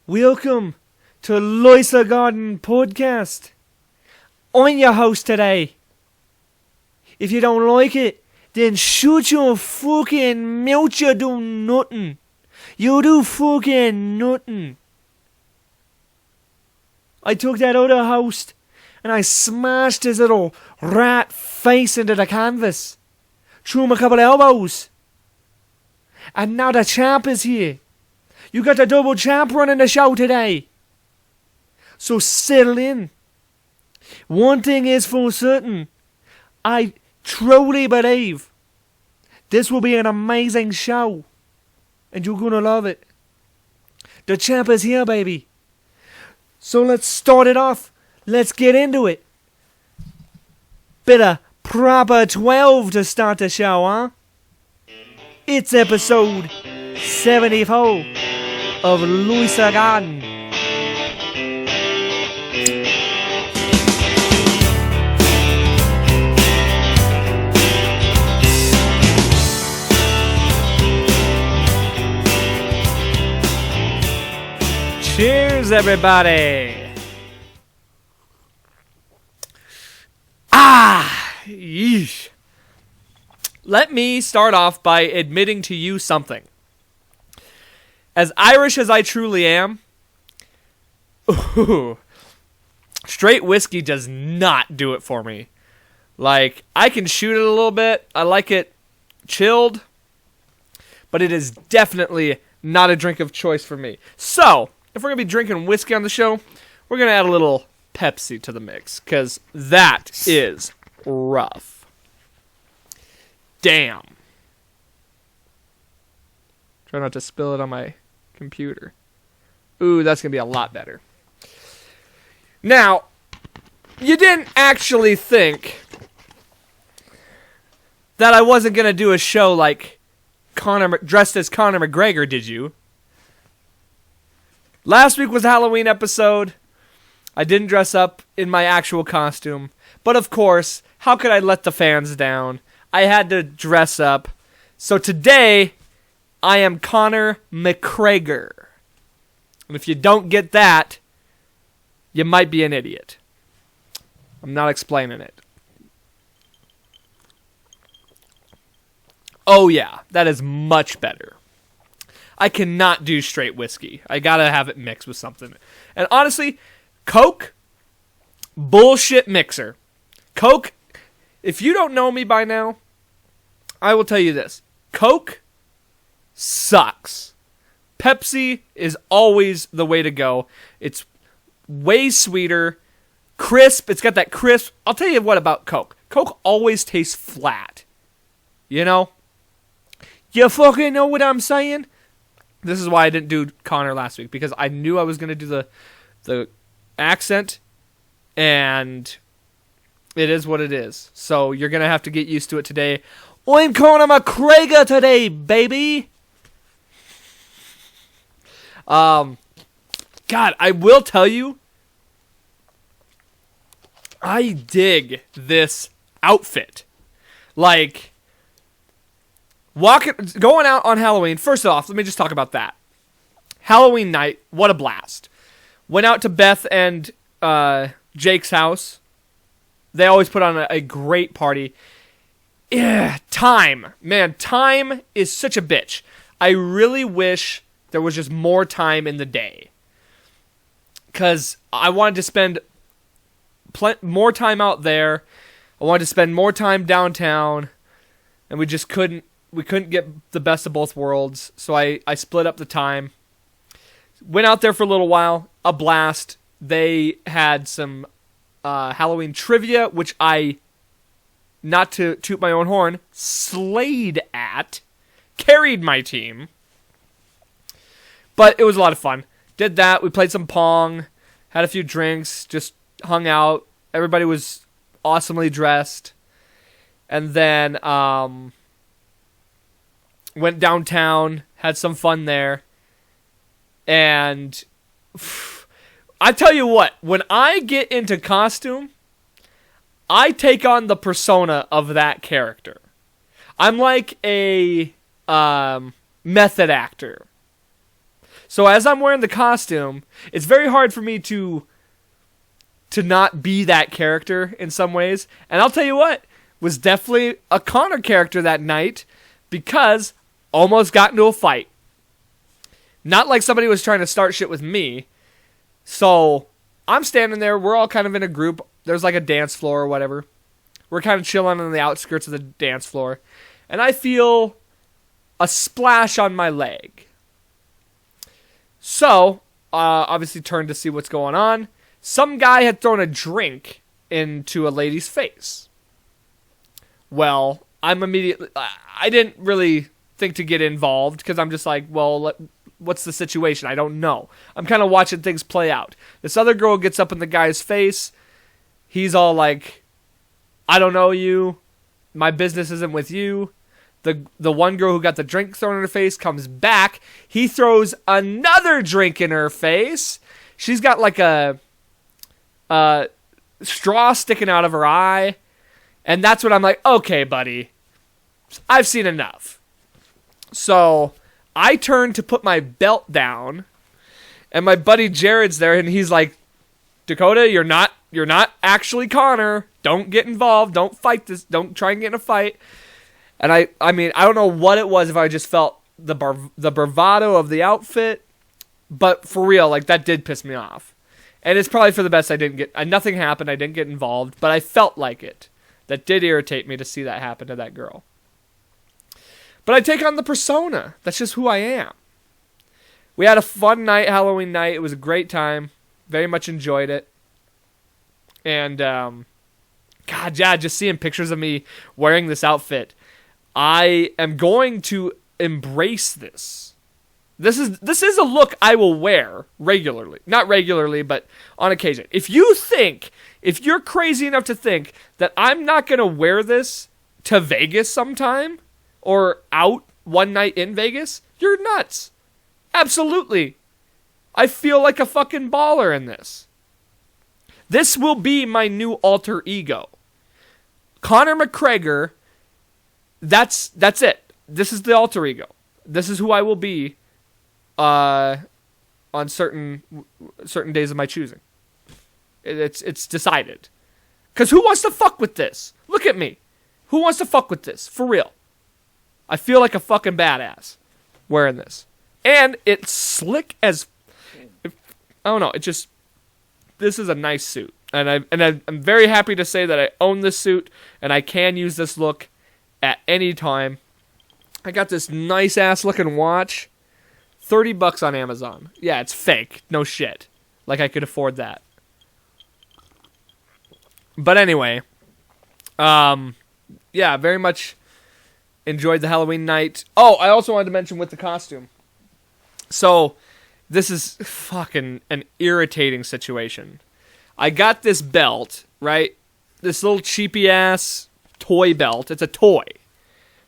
Welcome to Loisa Garden Podcast. I'm your host today. If you don't like it, then shut your fucking mouth, you do nothing. You do fucking nothing. I took that other host and I smashed his little rat face into the canvas. Threw him a couple of elbows. And now the champ is here. You got the double champ running the show today. So settle in. One thing is for certain. I truly believe this will be an amazing show. And you're gonna love it. The champ is here, baby. So let's start it off. Let's get into it. Bit of proper 12 to start the show, huh? It's episode 74 of Loisa Garden. Cheers, everybody. Yeesh. Let me start off by admitting to you something. As Irish as I truly am, straight whiskey does not do it for me. Like, I can shoot it a little bit. I like it chilled. But it is definitely not a drink of choice for me. So, if we're going to be drinking whiskey on the show, we're going to add a little Pepsi to the mix. Because that is rough. Damn. Try not to spill it on my computer. Ooh, that's going to be a lot better. Now, you didn't actually think that I wasn't going to do a show like Conor, dressed as Conor McCraigor, did you? Last week was a Halloween episode. I didn't dress up in my actual costume. But of course, how could I let the fans down? I had to dress up. So today, I am Conor McCraigor. And if you don't get that, you might be an idiot. I'm not explaining it. Oh yeah, that is much better. I cannot do straight whiskey. I gotta have it mixed with something. And honestly, Coke, bullshit mixer. Coke, if you don't know me by now, I will tell you this. Coke sucks. Pepsi is always the way to go. It's way sweeter, crisp. It's got that crisp. I'll tell you what about Coke. Coke always tastes flat. You know? You fucking know what I'm saying? This is why I didn't do Conor last week, because I knew I was going to do the accent, and it is what it is. So you're going to have to get used to it today. I'm Conor McCraigor today, baby! God, I will tell you, I dig this outfit. Like, going out on Halloween. First off, let me just talk about that. Halloween night, what a blast. Went out to Beth and Jake's house. They always put on a great party. Yeah, time. Man, time is such a bitch. I really wish there was just more time in the day. Because I wanted to spend more time out there. I wanted to spend more time downtown. And we just couldn't. We couldn't get the best of both worlds. So I split up the time. Went out there for a little while. A blast. They had some Halloween trivia, which I, not to toot my own horn, slayed at. Carried my team. But it was a lot of fun. Did that. We played some Pong. Had a few drinks. Just hung out. Everybody was awesomely dressed. And then went downtown. Had some fun there. And I tell you what. When I get into costume, I take on the persona of that character. I'm like a method actor. So as I'm wearing the costume, it's very hard for me to not be that character in some ways. And I'll tell you what, was definitely a Conor character that night because almost got into a fight. Not like somebody was trying to start shit with me. So I'm standing there. We're all kind of in a group. There's like a dance floor or whatever. We're kind of chilling on the outskirts of the dance floor. And I feel a splash on my leg. So, obviously turned to see what's going on. Some guy had thrown a drink into a lady's face. Well, I didn't really think to get involved because I'm just like, well, what's the situation? I don't know. I'm kind of watching things play out. This other girl gets up in the guy's face. He's all like, I don't know you. My business isn't with you. The one girl who got the drink thrown in her face comes back. He throws another drink in her face. She's got like a straw sticking out of her eye. And that's when I'm like, okay, buddy. I've seen enough. So I turn to put my belt down. And my buddy Jared's there. And he's like, Dakota, you're not actually Conor. Don't get involved. Don't fight this. Don't try and get in a fight. And I mean, I don't know what it was, if I just felt the bravado of the outfit, but for real, like, that did piss me off. And it's probably for the best nothing happened, I didn't get involved, but I felt like it. That did irritate me to see that happen to that girl. But I take on the persona. That's just who I am. We had a fun night, Halloween night. It was a great time. Very much enjoyed it. And, God, yeah, just seeing pictures of me wearing this outfit. I am going to embrace this. This is a look I will wear regularly. Not regularly, but on occasion. If you're crazy enough to think that I'm not going to wear this to Vegas sometime, or out one night in Vegas, you're nuts. Absolutely. I feel like a fucking baller in this. This will be my new alter ego. Conor McCraigor. That's it. This is the alter ego. This is who I will be on certain days of my choosing. It's decided. Because who wants to fuck with this? Look at me. Who wants to fuck with this? For real. I feel like a fucking badass wearing this. And it's slick as... I don't know. This is a nice suit. And I'm very happy to say that I own this suit and I can use this look at any time. I got this nice ass looking watch. $30 on Amazon. Yeah, it's fake. No shit. Like I could afford that. But anyway, yeah, very much enjoyed the Halloween night. Oh, I also wanted to mention with the costume. So, this is fucking an irritating situation. I got this belt, right? This little cheapy ass toy belt. It's a toy.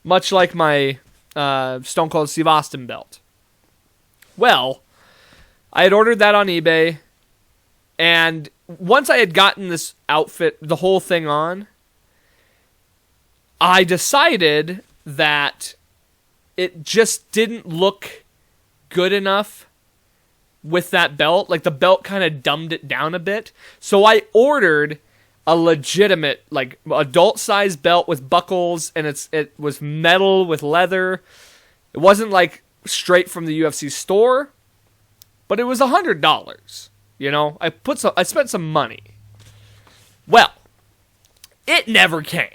Much like my Stone Cold Steve Austin belt. Well, I had ordered that on eBay. And once I had gotten this outfit, the whole thing on, I decided that it just didn't look good enough with that belt. Like, the belt kind of dumbed it down a bit. So I ordered a legitimate, like, adult-sized belt with buckles, and it was metal with leather. It wasn't, like, straight from the UFC store, but it was $100. You know, I spent some money. Well, it never came.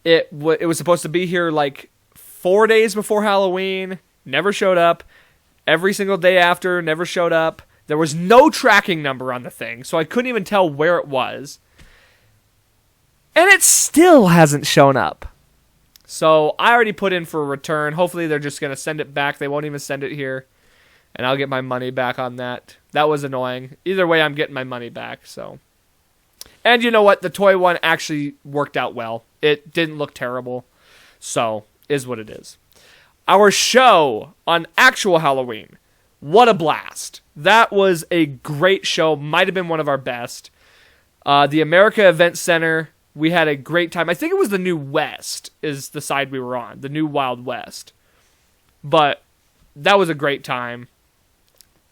It was supposed to be here like 4 days before Halloween. Never showed up. Every single day after, never showed up. There was no tracking number on the thing, so I couldn't even tell where it was. And it still hasn't shown up. So I already put in for a return. Hopefully they're just going to send it back. They won't even send it here. And I'll get my money back on that. That was annoying. Either way, I'm getting my money back, so. And you know what? The toy one actually worked out well. It didn't look terrible. So, is what it is. Our show on actual Halloween. What a blast. That was a great show. Might have been one of our best. The America Event Center. We had a great time. I think it was the New West is the side we were on. The New Wild West. But that was a great time.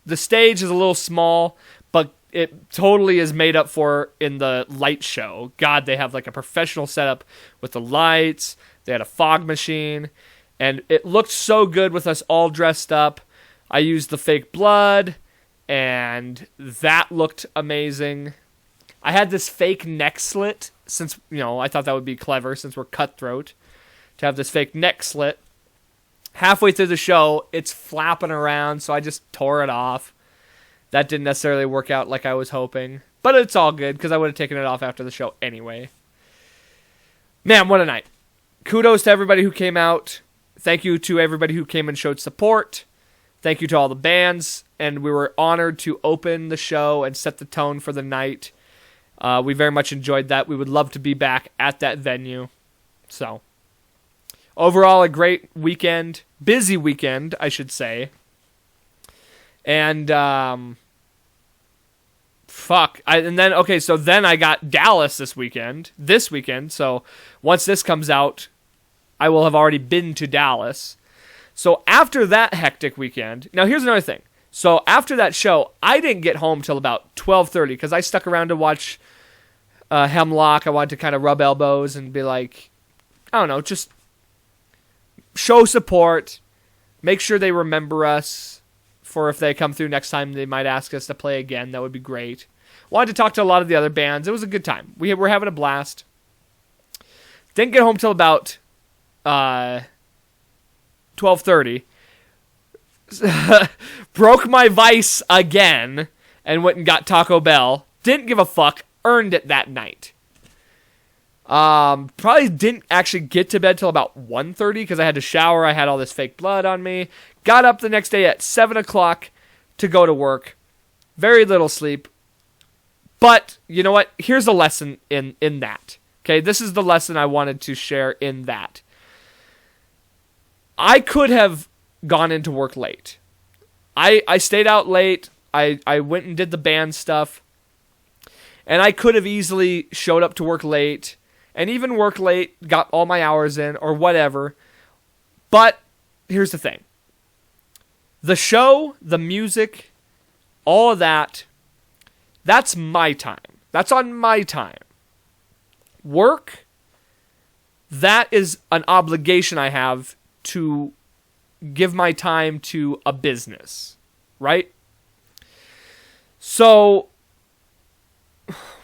The stage is a little small, but it totally is made up for in the light show. God, they have like a professional setup with the lights. They had a fog machine, and it looked so good with us all dressed up. I used the fake blood, and that looked amazing. I had this fake neck slit, since, I thought that would be clever since we're cutthroat, to have this fake neck slit. Halfway through the show, it's flapping around, so I just tore it off. That didn't necessarily work out like I was hoping, but it's all good because I would have taken it off after the show anyway. Man, what a night. Kudos to everybody who came out. Thank you to everybody who came and showed support. Thank you to all the bands, and we were honored to open the show and set the tone for the night. We very much enjoyed that. We would love to be back at that venue. So, overall, a great weekend. Busy weekend, I should say. And, then I got Dallas this weekend. So, once this comes out, I will have already been to Dallas. So, after that hectic weekend, now here's another thing. So, after that show, I didn't get home till about 12:30 because I stuck around to watch Hemlock. I wanted to kind of rub elbows and be like, I don't know, just show support, make sure they remember us for if they come through next time they might ask us to play again. That would be great. Wanted to talk to a lot of the other bands. It was a good time. We were having a blast. Didn't get home till about 12:30. Broke my vice again and went and got Taco Bell. Didn't give a fuck. Earned it that night. Probably didn't actually get to bed till about 1:30 because I had to shower. I had all this fake blood on me. Got up the next day at 7 o'clock to go to work. Very little sleep. But, you know what? Here's a lesson in that. Okay, this is the lesson I wanted to share in that. I could have gone into work late. I stayed out late. I went and did the band stuff. And I could have easily showed up to work late. And even work late, got all my hours in, or whatever. But, here's the thing. The show, the music, all of that, that's my time. That's on my time. Work, that is an obligation I have to give my time to a business, right? So,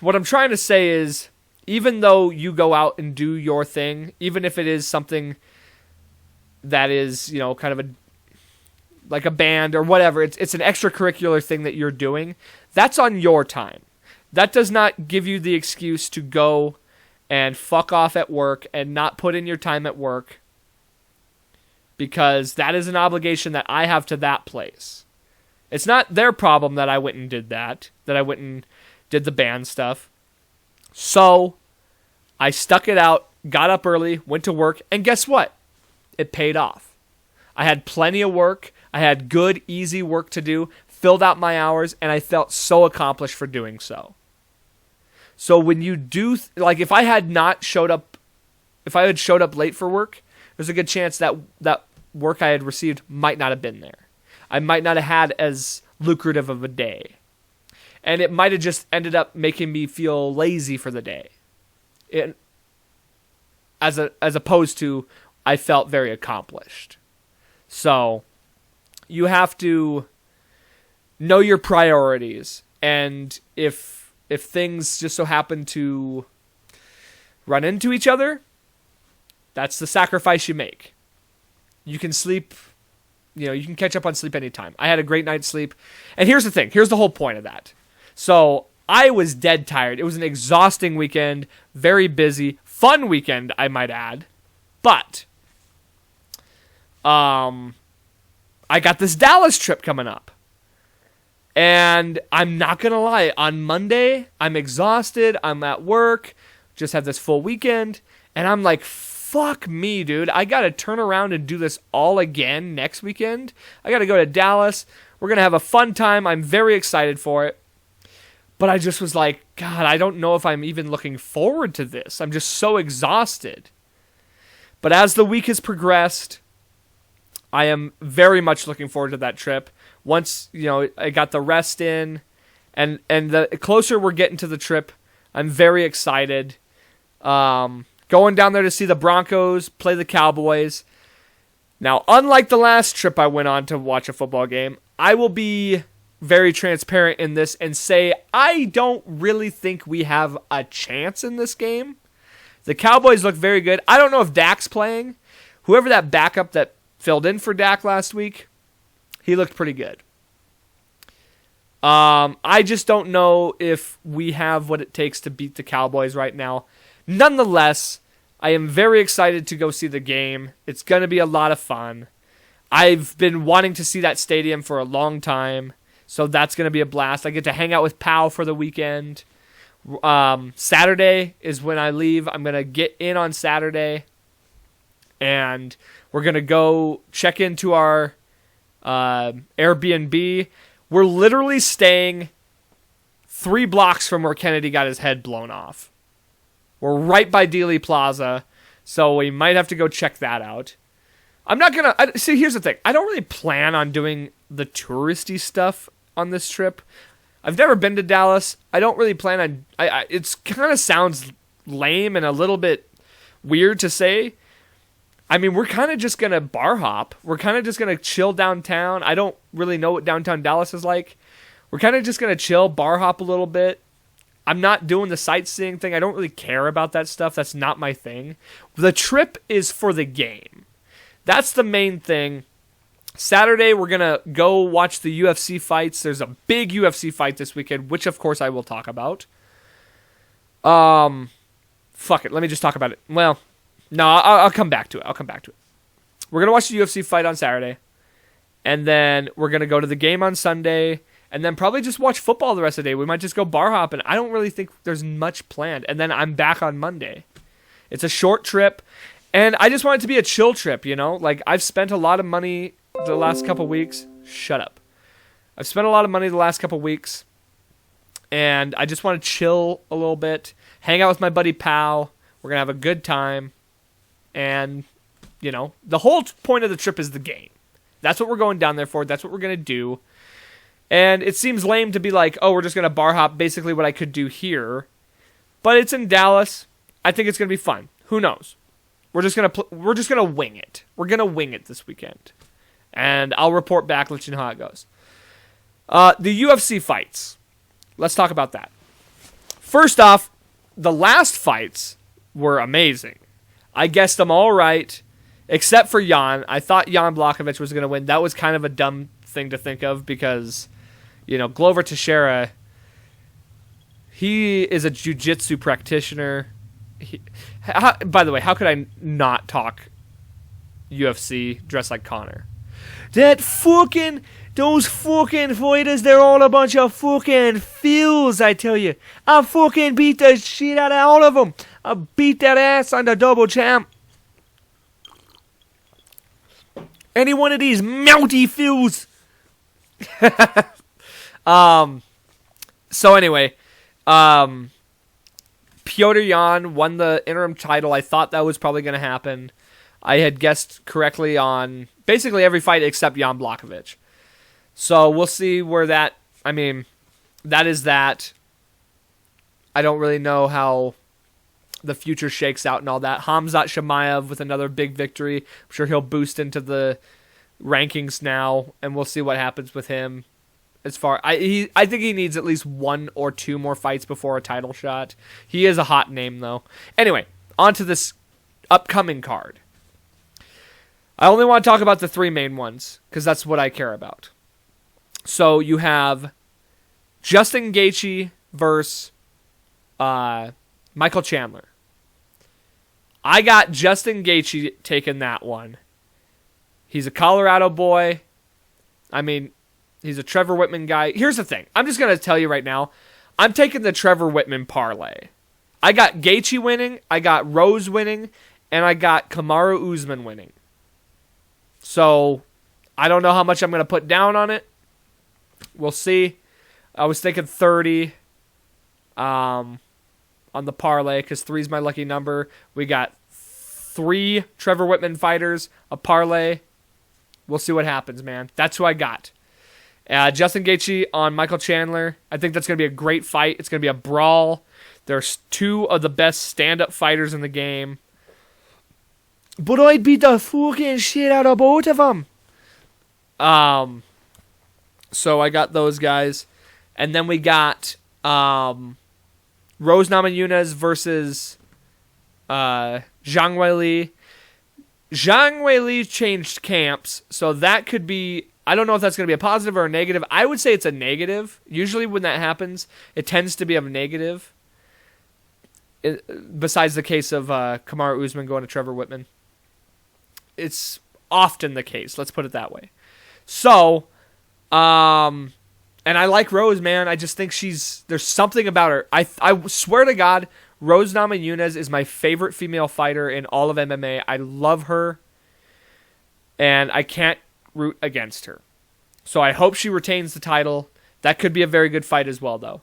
what I'm trying to say is, even though you go out and do your thing, even if it is something that is, kind of like a band or whatever, it's an extracurricular thing that you're doing, that's on your time. That does not give you the excuse to go and fuck off at work and not put in your time at work, because that is an obligation that I have to that place. It's not their problem that I went and did that I went and did the band stuff. So, I stuck it out, got up early, went to work, and guess what? It paid off. I had plenty of work. I had good, easy work to do, filled out my hours, and I felt so accomplished for doing so. So when you do, if I had showed up late for work, there's a good chance that work I had received might not have been there. I might not have had as lucrative of a day. And it might have just ended up making me feel lazy for the day. As opposed to, I felt very accomplished. So, you have to know your priorities. And if things just so happen to run into each other, that's the sacrifice you make. You can sleep, you can catch up on sleep anytime. I had a great night's sleep. And here's the thing. Here's the whole point of that. So, I was dead tired. It was an exhausting weekend, very busy, fun weekend, I might add. But, I got this Dallas trip coming up. And I'm not going to lie, on Monday, I'm exhausted, I'm at work, just had this full weekend, and I'm like, fuck me, dude. I got to turn around and do this all again next weekend. I got to go to Dallas. We're going to have a fun time. I'm very excited for it. But I just was like, God, I don't know if I'm even looking forward to this. I'm just so exhausted. But as the week has progressed, I am very much looking forward to that trip. Once, I got the rest in, and the closer we're getting to the trip, I'm very excited. Going down there to see the Broncos play the Cowboys. Now, unlike the last trip I went on to watch a football game, I will be very transparent in this and say I don't really think we have a chance in this game. The Cowboys look very good. I don't know if Dak's playing. Whoever that backup that filled in for Dak last week, he looked pretty good. I just don't know if we have what it takes to beat the Cowboys right now. Nonetheless, I am very excited to go see the game. It's going to be a lot of fun. I've been wanting to see that stadium for a long time, so that's going to be a blast. I get to hang out with Pow for the weekend. Saturday is when I leave. I'm going to get in on Saturday, and we're going to go check into our Airbnb. We're literally staying 3 blocks from where Kennedy got his head blown off. We're right by Dealey Plaza, so we might have to go check that out. I'm not going to... See, here's the thing. I don't really plan on doing the touristy stuff on this trip. I've never been to Dallas. I don't really plan on... It kind of sounds lame and a little bit weird to say. I mean, we're kind of just going to bar hop. We're kind of just going to chill downtown. I don't really know what downtown Dallas is like. We're kind of just going to chill, bar hop a little bit. I'm not doing the sightseeing thing. I don't really care about that stuff. That's not my thing. The trip is for the game. That's the main thing. Saturday, we're going to go watch the UFC fights. There's a big UFC fight this weekend, which, of course, I will talk about. Fuck it. Let me just talk about it. Well, no, I'll come back to it. We're going to watch the UFC fight on Saturday. And then we're going to go to the game on Sunday. And then probably just watch football the rest of the day. We might just go bar hopping. I don't really think there's much planned. And then I'm back on Monday. It's a short trip. And I just want it to be a chill trip, Like, I've spent a lot of money the last couple weeks. Shut up. I've spent a lot of money the last couple weeks. And I just want to chill a little bit. Hang out with my buddy Pow. We're going to have a good time. And, the whole point of the trip is the game. That's what we're going down there for. That's what we're going to do. And it seems lame to be like, oh, we're just going to bar hop, basically what I could do here. But it's in Dallas. I think it's going to be fun. Who knows? We're just going to wing it. We're going to wing it this weekend. And I'll report back, let you know how it goes. The UFC fights. Let's talk about that. First off, the last fights were amazing. I guessed them all right, except for Jan. I thought Jan Blachowicz was going to win. That was kind of a dumb thing to think of because, Glover Teixeira, he is a jiu-jitsu practitioner. By the way, how could I not talk UFC dressed like Conor? Those fucking fighters, they're all a bunch of fucking fools, I tell you. I fucking beat the shit out of all of them. I beat that ass on the double champ. Any one of these mounty fools. So anyway, Petr Yan won the interim title. I thought that was probably going to happen. I had guessed correctly on basically every fight except Jan Blachowicz. So we'll see where that is that. I don't really know how the future shakes out and all that. Khamzat Chimaev with another big victory. I'm sure he'll boost into the rankings now, and we'll see what happens with him. I think he needs at least 1 or 2 more fights before a title shot. He is a hot name, though. Anyway, on to this upcoming card. I only want to talk about the 3 main ones, because that's what I care about. So you have Justin Gaethje versus Michael Chandler. I got Justin Gaethje taking that one. He's a Colorado boy. He's a Trevor Whitman guy. Here's the thing. I'm just going to tell you right now. I'm taking the Trevor Whitman parlay. I got Gaethje winning. I got Rose winning. And I got Kamaru Usman winning. So, I don't know how much I'm going to put down on it. We'll see. I was thinking 30 on the parlay because 3 is my lucky number. We got 3 Trevor Whitman fighters, a parlay. We'll see what happens, man. That's who I got. Justin Gaethje on Michael Chandler. I think that's going to be a great fight. It's going to be a brawl. There's two of the best stand-up fighters in the game. But I'd beat the fucking shit out of both of them. So I got those guys. And then we got Rose Namajunas versus Zhang Weili. Zhang Weili changed camps, so that could be... I don't know if that's going to be a positive or a negative. I would say it's a negative. Usually when that happens, it tends to be a negative. Besides the case of Kamaru Usman going to Trevor Whitman. It's often the case, let's put it that way. So, and I like Rose, man. I just think there's something about her. I swear to God, Rose Namajunas is my favorite female fighter in all of MMA. I love her, and I can't root against her. So I hope she retains the title. That could be a very good fight as well, though.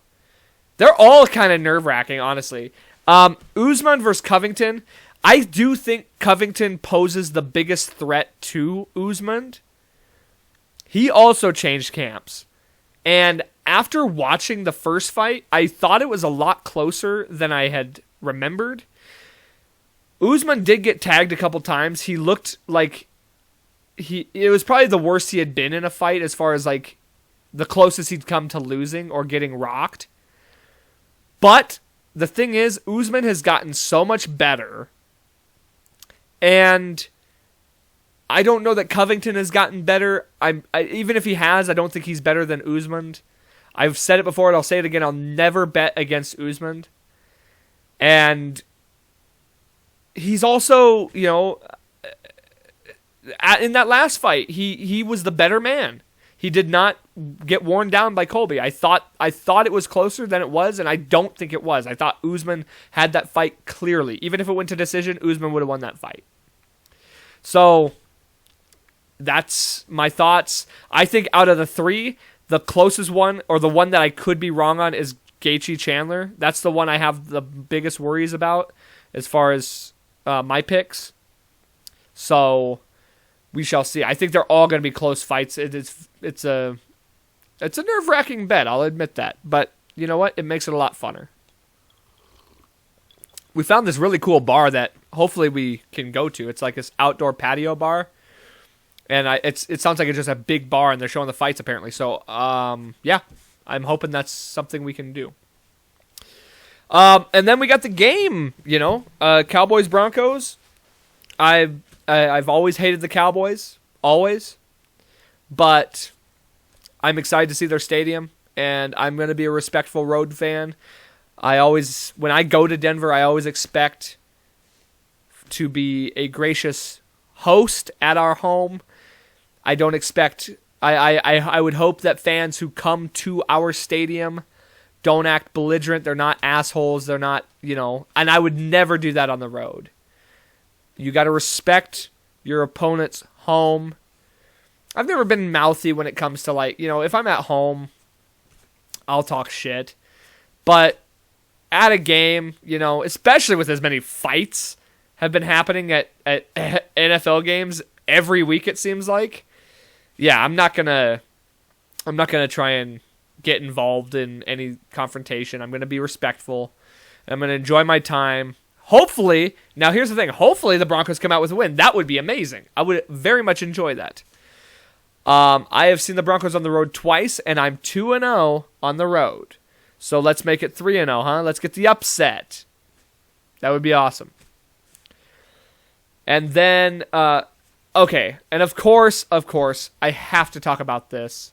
They're all kind of nerve-wracking, honestly. Usman versus Covington. I do think Covington poses the biggest threat to Usman. He also changed camps. And after watching the first fight, I thought it was a lot closer than I had remembered. Usman did get tagged a couple times. He looked like it was probably the worst he had been in a fight as far as like the closest he'd come to losing or getting rocked. But the thing is, Usman has gotten so much better. And I don't know that Covington has gotten better. Even if he has, I don't think he's better than Usman. I've said it before and I'll say it again. I'll never bet against Usman. And he's also, in that last fight, he was the better man. He did not get worn down by Colby. I thought it was closer than it was, and I don't think it was. I thought Usman had that fight clearly. Even if it went to decision, Usman would have won that fight. So that's my thoughts. I think out of the three, the closest one, or the one that I could be wrong on, is Gaethje Chandler. That's the one I have the biggest worries about as far as my picks. So we shall see. I think they're all going to be close fights. It's a nerve-wracking bet, I'll admit that. But you know what? It makes it a lot funner. We found this really cool bar that hopefully we can go to. It's like this outdoor patio bar. And it sounds like it's just a big bar, and they're showing the fights apparently. So, yeah, I'm hoping that's something we can do. And then we got the game, Cowboys-Broncos. I've always hated the Cowboys, always. But I'm excited to see their stadium, and I'm going to be a respectful road fan. When I go to Denver, I always expect to be a gracious host at our home. I don't expect... I would hope that fans who come to our stadium don't act belligerent. They're not assholes. They're not, and I would never do that on the road. You got to respect your opponent's home. I've never been mouthy when it comes to, if I'm at home, I'll talk shit. But at a game, especially with as many fights have been happening at NFL games every week, it seems like. Yeah, I'm not gonna try and get involved in any confrontation. I'm gonna be respectful. I'm gonna enjoy my time. Hopefully, now here's the thing. Hopefully the Broncos come out with a win. That would be amazing. I would very much enjoy that. I have seen the Broncos on the road twice, and I'm 2-0 on the road. So let's make it 3-0, huh? Let's get the upset. That would be awesome. And then, okay, and of course, I have to talk about this.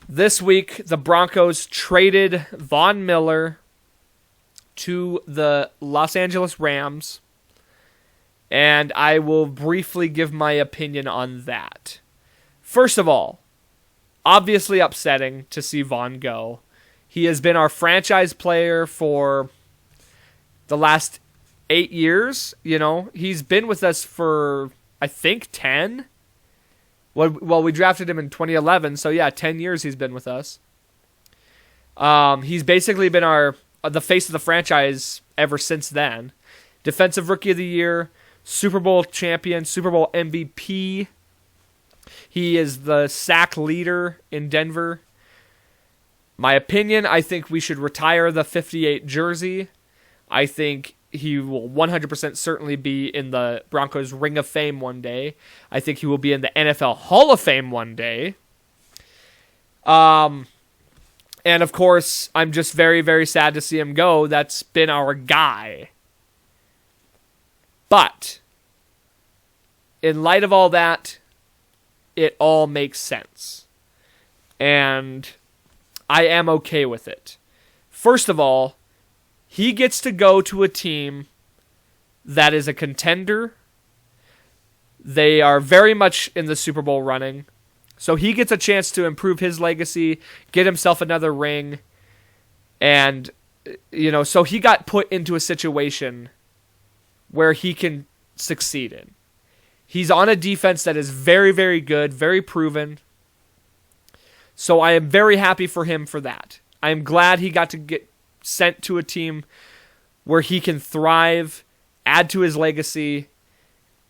This week, the Broncos traded Von Miller to the Los Angeles Rams, and I will briefly give my opinion on that. First of all, obviously upsetting to see Von go. He has been our franchise player for the last 8 years. He's been with us for, I think, 10. Well, we drafted him in 2011, so yeah, 10 years he's been with us. He's basically been the face of the franchise ever since then. Defensive Rookie of the Year, Super Bowl champion, Super Bowl MVP. He is the sack leader in Denver. My opinion, I think we should retire the 58 jersey. I think he will 100% certainly be in the Broncos Ring of Fame one day. I think he will be in the NFL Hall of Fame one day. And of course, I'm just very, very sad to see him go. That's been our guy. But in light of all that, it all makes sense. And I am okay with it. First of all, he gets to go to a team that is a contender. They are very much in the Super Bowl running. So he gets a chance to improve his legacy, get himself another ring. And, so he got put into a situation where he can succeed in. He's on a defense that is very, very good, very proven. So I am very happy for him for that. I am glad he got to get sent to a team where he can thrive, add to his legacy.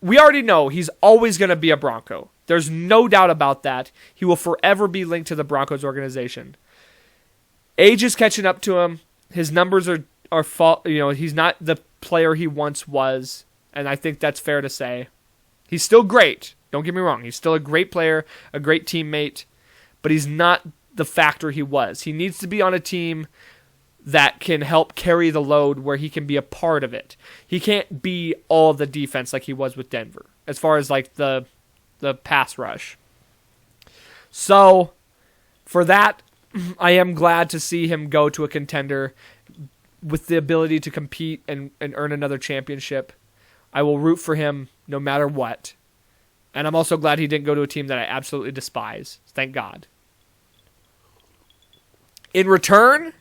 We already know he's always going to be a Bronco. There's no doubt about that. He will forever be linked to the Broncos organization. Age is catching up to him. His numbers are he's not the player he once was, and I think that's fair to say. He's still great. Don't get me wrong. He's still a great player, a great teammate, but he's not the factor he was. He needs to be on a team that can help carry the load where he can be a part of it. He can't be all of the defense like he was with Denver, as far as like the pass rush. So, for that, I am glad to see him go to a contender with the ability to compete and earn another championship. I will root for him no matter what. And I'm also glad he didn't go to a team that I absolutely despise. Thank God. In return,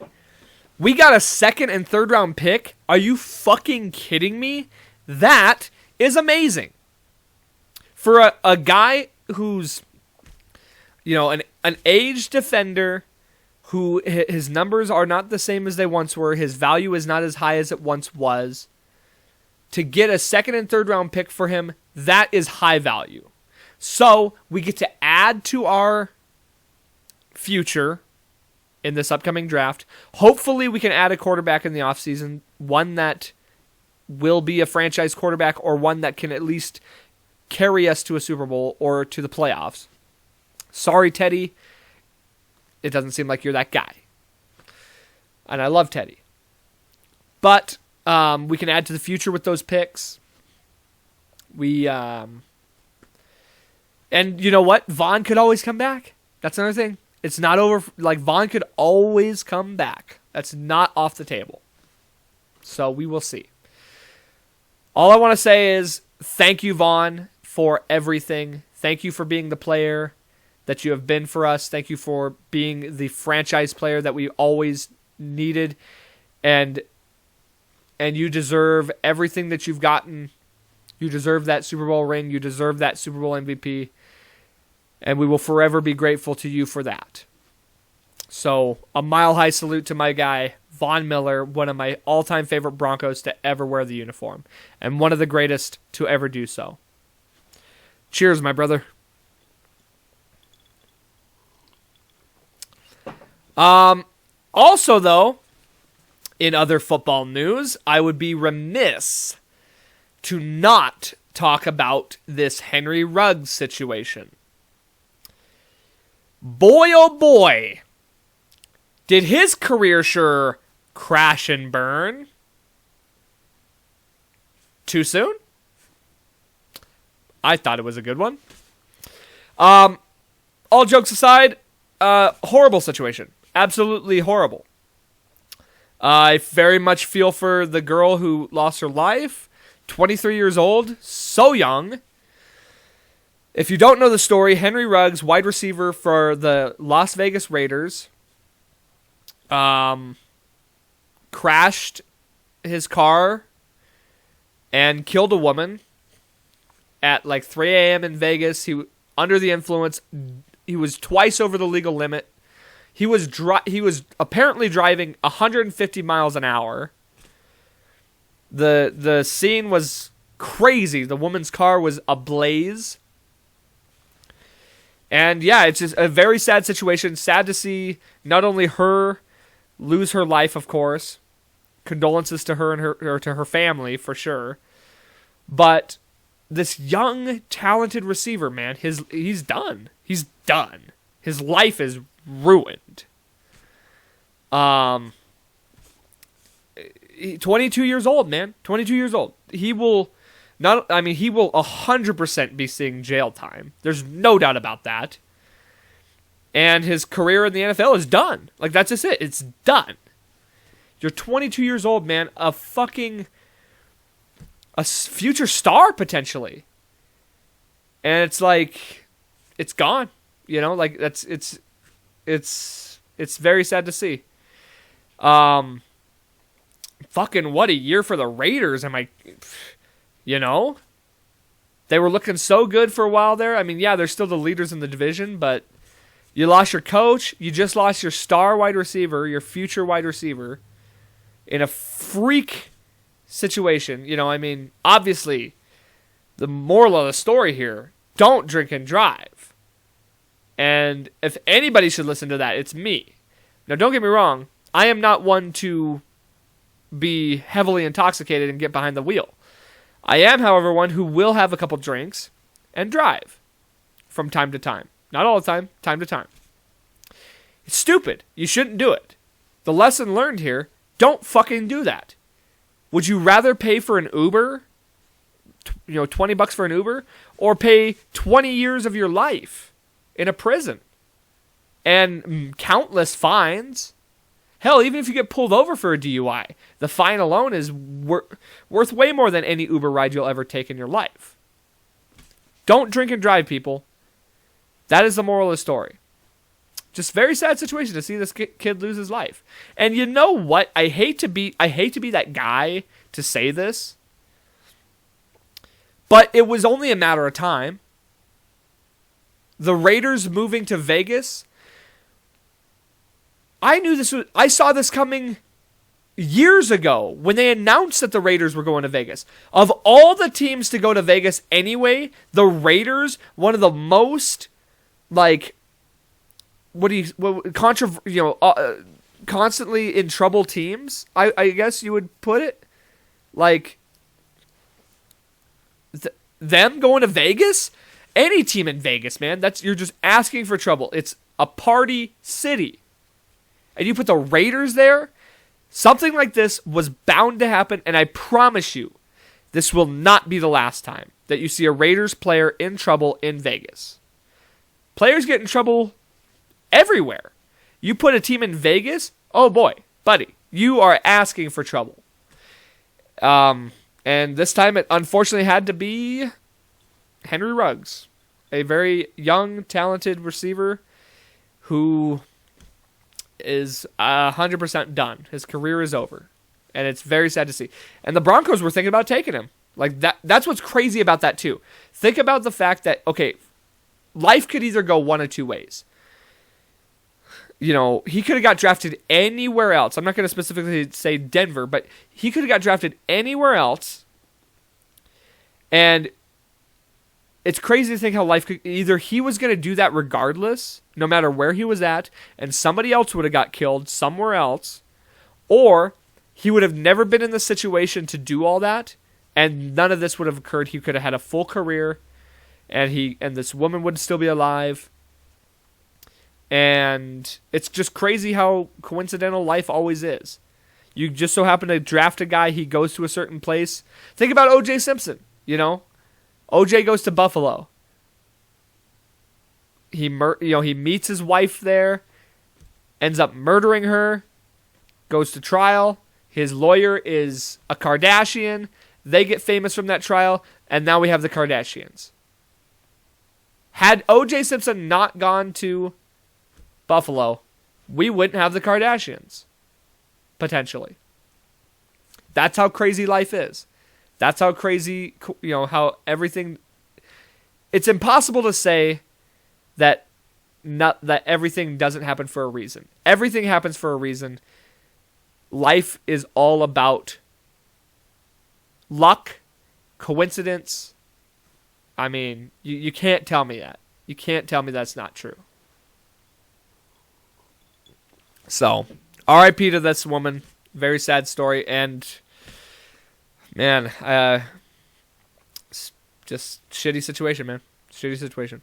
we got a 2nd and 3rd round pick. Are you fucking kidding me? That is amazing. For a guy who's, an aged defender, who his numbers are not the same as they once were, his value is not as high as it once was, to get a 2nd and 3rd round pick for him, that is high value. So we get to add to our future in this upcoming draft. Hopefully we can add a quarterback in the offseason, one that will be a franchise quarterback or one that can at least carry us to a Super Bowl or to the playoffs. Sorry, Teddy. It doesn't seem like you're that guy. And I love Teddy. But we can add to the future with those picks. And you know what? Vaughn could always come back. That's another thing. It's not over. Like, Vaughn could always come back. That's not off the table. So we will see. All I want to say is thank you, Vaughn, for everything. Thank you for being the player that you have been for us. Thank you for being the franchise player that we always needed. And you deserve everything that you've gotten. You deserve that Super Bowl ring. You deserve that Super Bowl MVP. And we will forever be grateful to you for that. So, a mile-high salute to my guy, Von Miller, one of my all-time favorite Broncos to ever wear the uniform. And one of the greatest to ever do so. Cheers, my brother. Also, though, in other football news, I would be remiss to not talk about this Henry Ruggs situation. Boy, oh boy, did his career sure crash and burn. Too soon? I thought it was a good one. All jokes aside, horrible situation. Absolutely horrible. I very much feel for the girl who lost her life. 23 years old, so young. If you don't know the story, Henry Ruggs, wide receiver for the Las Vegas Raiders, crashed his car and killed a woman at like 3 a.m. in Vegas. He under the influence. He was twice over the legal limit. He was apparently driving 150 miles an hour. The scene was crazy. The woman's car was ablaze. And yeah, it's just a very sad situation. Sad to see not only her lose her life, of course. Condolences to her and or to her family, for sure. But this young, talented receiver, man, he's done. He's done. His life is ruined. 22 years old, man. 22 years old. He will 100% be seeing jail time. There's no doubt about that. And his career in the NFL is done. Like, that's just it. It's done. You're 22 years old, man. A future star, potentially. And it's like, it's gone. You know, like, it's very sad to see. Fucking what a year for the Raiders. You know? They were looking so good for a while there. I mean, yeah, they're still the leaders in the division, but you lost your coach. You just lost your star wide receiver, your future wide receiver, in a freak situation. You know, I mean, obviously, the moral of the story here, don't drink and drive. And if anybody should listen to that, it's me. Now, don't get me wrong. I am not one to be heavily intoxicated and get behind the wheel. I am, however, one who will have a couple drinks and drive from time to time. Not all the time, time to time. It's stupid. You shouldn't do it. The lesson learned here, don't fucking do that. Would you rather pay for an Uber, $20 for an Uber, or pay 20 years of your life in a prison and countless fines? Hell, even if you get pulled over for a DUI, the fine alone is worth way more than any Uber ride you'll ever take in your life. Don't drink and drive, people. That is the moral of the story. Just very sad situation to see this kid lose his life. And you know what? I hate to be that guy to say this, but it was only a matter of time. The Raiders moving to Vegas, I saw this coming years ago when they announced that the Raiders were going to Vegas. Of all the teams to go to Vegas anyway, the Raiders, one of the most constantly in trouble teams, I guess you would put it. Like, them going to Vegas? Any team in Vegas, man, you're just asking for trouble. It's a party city. And you put the Raiders there? Something like this was bound to happen, and I promise you, this will not be the last time that you see a Raiders player in trouble in Vegas. Players get in trouble everywhere. You put a team in Vegas, oh boy, buddy, you are asking for trouble. And this time it unfortunately had to be Henry Ruggs, a very young, talented receiver who is 100% done. His career is over. And it's very sad to see. And the Broncos were thinking about taking him. Like, that's what's crazy about that, too. Think about the fact that, okay, life could either go one of two ways. You know, he could have got drafted anywhere else. I'm not going to specifically say Denver, but he could have got drafted anywhere else. And it's crazy to think how life could... Either he was going to do that regardless, no matter where he was at, and somebody else would have got killed somewhere else, or he would have never been in the situation to do all that, and none of this would have occurred. He could have had a full career, and this woman would still be alive. And it's just crazy how coincidental life always is. You just so happen to draft a guy, he goes to a certain place. Think about O.J. Simpson, you know? O.J. goes to Buffalo. He meets his wife there, ends up murdering her, goes to trial. His lawyer is a Kardashian. They get famous from that trial, and now we have the Kardashians. Had O.J. Simpson not gone to Buffalo, we wouldn't have the Kardashians. Potentially. That's how crazy life is. That's how crazy, how everything... It's impossible to say that everything doesn't happen for a reason. Everything happens for a reason. Life is all about luck, Coincidence? I mean, you can't tell me that. You can't tell me that's not true. So, R.I.P. to this woman. Very sad story. And, man, just shitty situation, man. Shitty situation.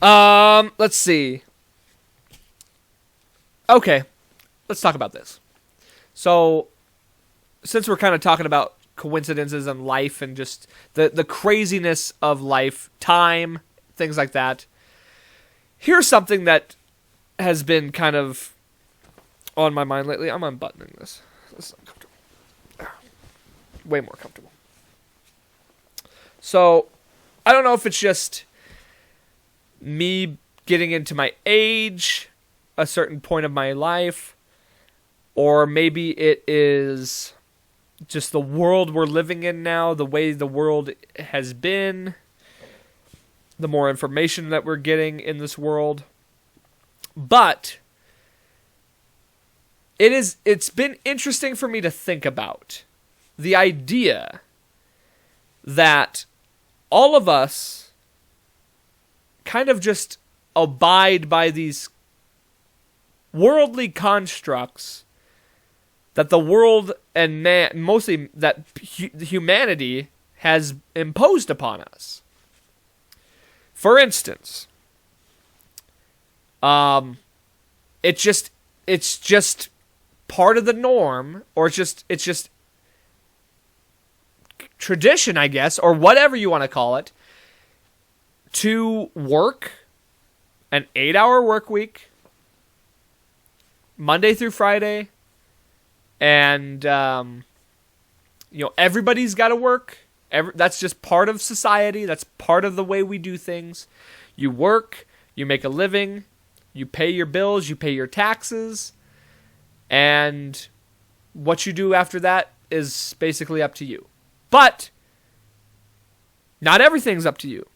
Let's see. Okay, let's talk about this. So, since we're kind of talking about coincidences in life and just the craziness of life, time, things like that, here's something that has been kind of on my mind lately. I'm unbuttoning this. This is uncomfortable. Way more comfortable. So, I don't know if it's just me getting into my age, a certain point of my life, or maybe it is just the world we're living in now, the way the world has been, the more information that we're getting in this world. But it's been interesting for me to think about the idea that all of us kind of just abide by these worldly constructs that the world and man, mostly that humanity has imposed upon us. For instance, it's just part of the norm, or it's just tradition, I guess, or whatever you want to call it, to work an 8-hour work week, Monday through Friday, and everybody's got to work. That's just part of society. That's part of the way we do things. You work, you make a living, you pay your bills, you pay your taxes, and what you do after that is basically up to you. But not everything's up to you.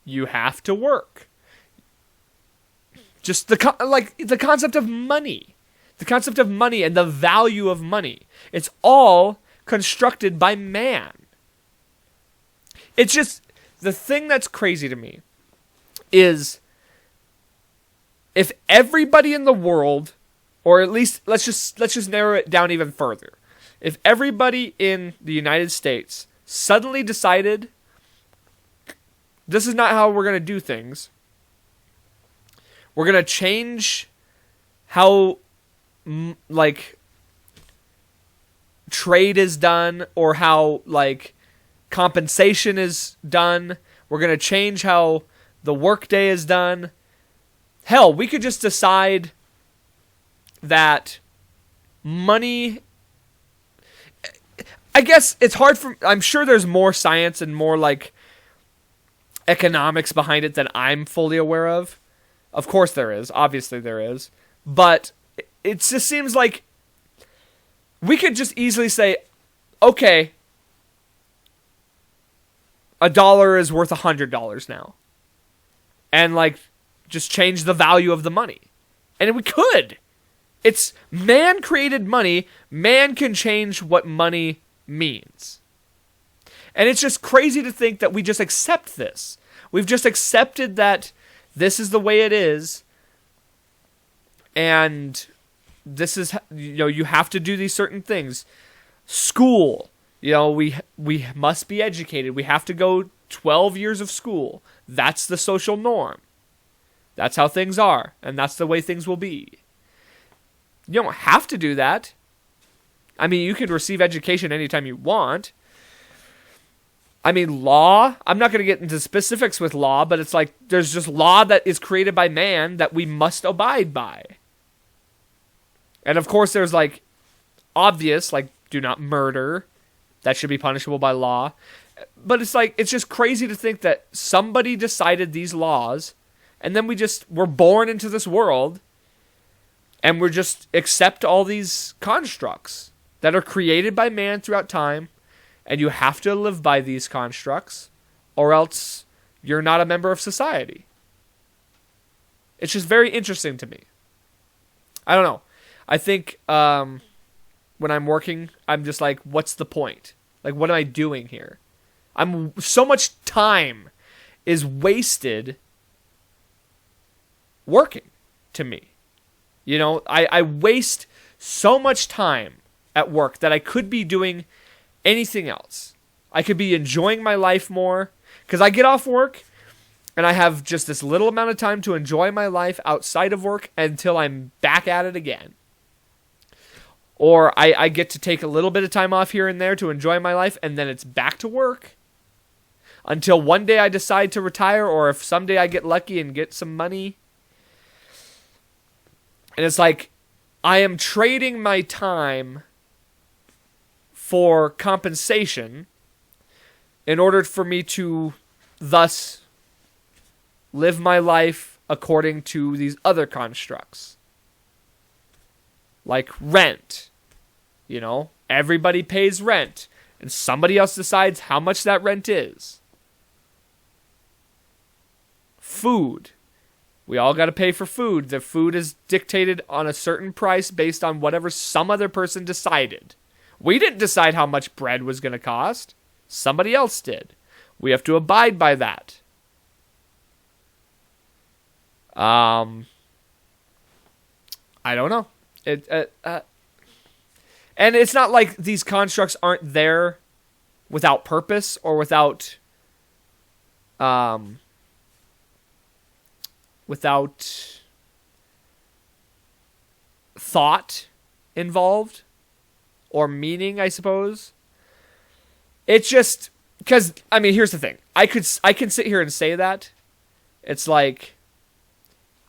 You have to work. Just the concept of money. The concept of money and the value of money. It's all constructed by man. It's just, the thing that's crazy to me is if everybody in the world, or at least let's just narrow it down even further. If everybody in the United States suddenly decided, this is not how we're going to do things. We're going to change how trade is done, or how compensation is done. We're going to change how the workday is done. Hell, we could just decide that money, I guess it's hard for, I'm sure there's more science and more economics behind it than I'm fully aware of. Of course there is. Obviously there is. But it just seems like we could just easily say, okay, $1 is worth $100 now. And just change the value of the money. And we could. It's man-created money. Man can change what money means. And it's just crazy to think that we just accept this. We've just accepted that this is the way it is. And this is, you have to do these certain things. School, we must be educated. We have to go 12 years of school. That's the social norm. That's how things are. And that's the way things will be. You don't have to do that. I mean, you can receive education anytime you want. I mean, law, I'm not going to get into specifics with law, but it's there's just law that is created by man that we must abide by. And of course, there's obvious, do not murder. That should be punishable by law. But it's just crazy to think that somebody decided these laws, and then we're born into this world, and we're just accept all these constructs that are created by man throughout time, and you have to live by these constructs, or else you're not a member of society. It's just very interesting to me. I don't know. I think when I'm working, I'm just what's the point? Like, what am I doing here? So much time is wasted working to me. You know, I waste so much time at work that I could be doing anything else. I could be enjoying my life more, because I get off work and I have just this little amount of time to enjoy my life outside of work until I'm back at it again. Or I get to take a little bit of time off here and there to enjoy my life, and then it's back to work until one day I decide to retire, or if someday I get lucky and get some money. And it's like, I am trading my time for compensation in order for me to thus live my life according to these other constructs. Like rent. You know, everybody pays rent, and somebody else decides how much that rent is. Food. We all got to pay for food. The food is dictated on a certain price based on whatever some other person decided. We didn't decide how much bread was going to cost. Somebody else did. We have to abide by that. I don't know. And it's not like these constructs aren't there without purpose or without thought involved or meaning, I suppose. It's just because, I mean, here's the thing. I can sit here and say that. It's like,